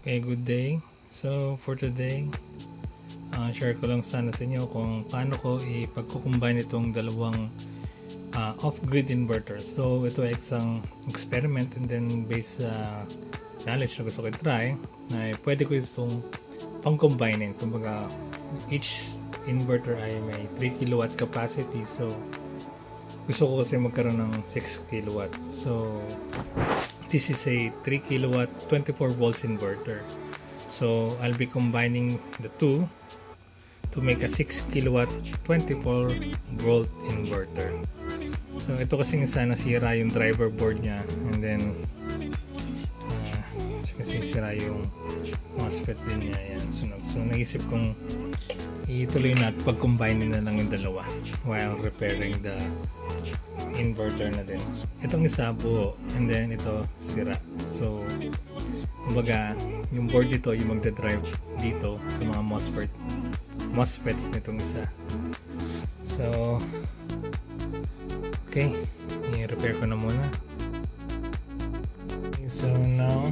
Okay, good day. So for today, share ko lang sana sa inyo kung paano ko ipagkukumbine itong dalawang off-grid inverter. So ito ay isang experiment, and then based sa knowledge na gusto ko i-try, na pwede ko itong pang-combine. Kumbaga, each inverter ay may 3 kilowatt capacity. So gusto ko kasi magkaroon ng 6 kilowatt. So this is a 3 kilowatt 24 volts inverter. So I'll be combining the two to make a 6 kilowatt 24 volt inverter. So ito kasi sana nasira yung driver board niya, and then kasi sira yung mosfet din niya. Yan, sunog. So naisip kong ituloy na at pag-combine na lang yung dalawa while repairing the inverter na din. Itong isa buo, and then ito sira. So kumbaga yung board dito yung magdadrive dito sa mga mosfets nitong isa. So okay, i-repair ko na muna. Okay, so now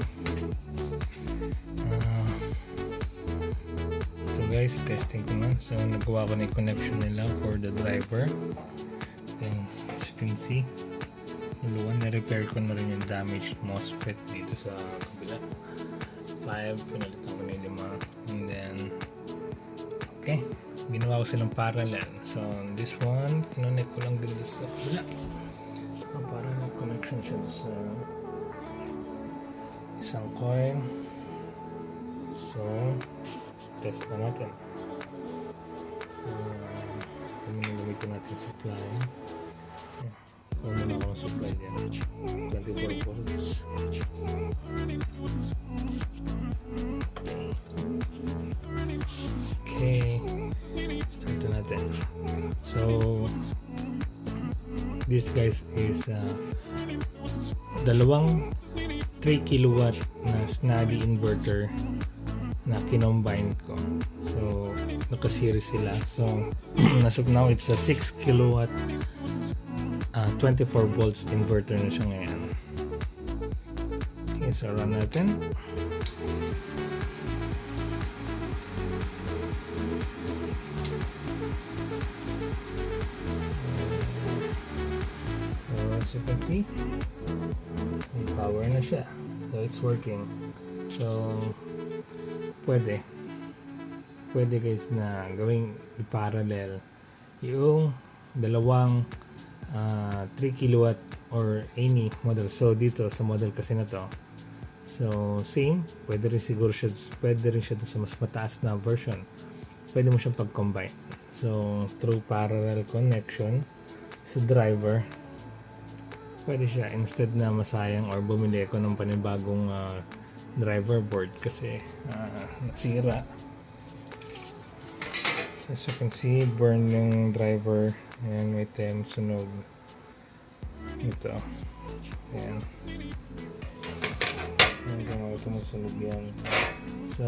so guys, testing ko na. So nagawa ko na yung connection nila for the driver. And as you can see, na-repair ko na rin yung damaged MOSFET dito sa kabila. 5, pinalitan ko na yung 5. And then, okay, ginawa ko silang parallel. So, this one, kinonect ko lang din sa kabila. So, parallel connection siya sa isang coil. So, test na natin. So, gamitin natin supply. Kung muna ako ng supply dyan, 24 volts. Okay, start natin. So this guys is dalawang 3 kilowatt na snadi inverter na kinombine ko. So naka-series sila. So as of now, it's a 6 kilowatt 24 volts inverter na siya ngayon. Okay, so run natin. So as you can see, may power na siya. So it's working. So pwede guys na gawing i-parallel yung dalawang 3 kilowatt or any model. So dito sa model kasi na to, so same, pwede rin siya sa mas mataas na version. Pwede mo siyang pag-combine. So through parallel connection sa driver, pwede siya, instead na masayang or bumili ako ng panibagong driver board kasi nasira. So as you can see, burn yung driver. Ayan, may tem, sunog. Ito. Ayan. Ayan, kung ito masunog yan. So,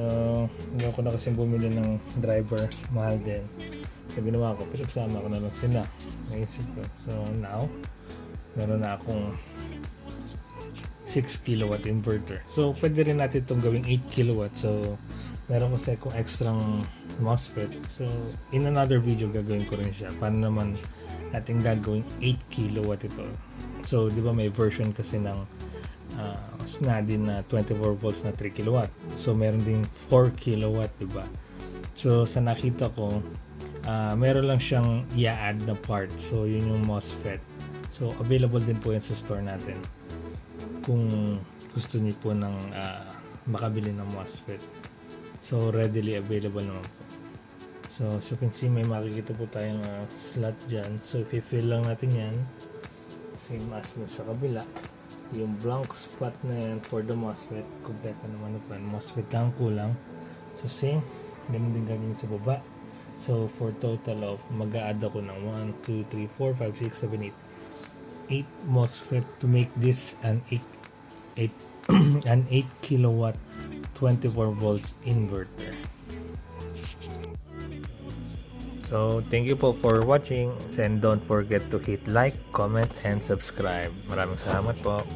hindi ko na kasi bumili ng driver. Mahal din. So, ginawa ko. Pinagsama ko na lang sila. Naisip ko. So, now, meron na akong 6 kilowatt inverter. So, pwede rin natin itong gawing 8 kilowatt. So, meron kasi akong extrang MOSFET. So, in another video, gagawin ko rin siya. Paano naman natin gagawin 8 kilowatt ito. So, di ba may version kasi ng snadi na 24 volts na 3 kilowatt. So, meron din 4 kilowatt, di ba? So, sa nakita ko, meron lang siyang i-add na part. So, yun yung MOSFET. So, available din po yan sa store natin. Kung gusto niyo po ng makabili ng MOSFET. So, readily available naman po. So, as you can see, may makikita po tayong slot dyan. So, if i-fill lang natin yan, same as na sa kabila. Yung blank spot na yan for the MOSFET, kompleto naman ito. MOSFET lang kulang. So, same. Ganun din gagawin sa baba. So, for total of, mag-a-add ako ng 1, 2, 3, 4, 5, 6, 7, 8. 8 MOSFET to make this an 8 kilowatt 24 volts inverter. So So, thank you po for watching and don't forget to hit like, comment, and subscribe. Maraming salamat po.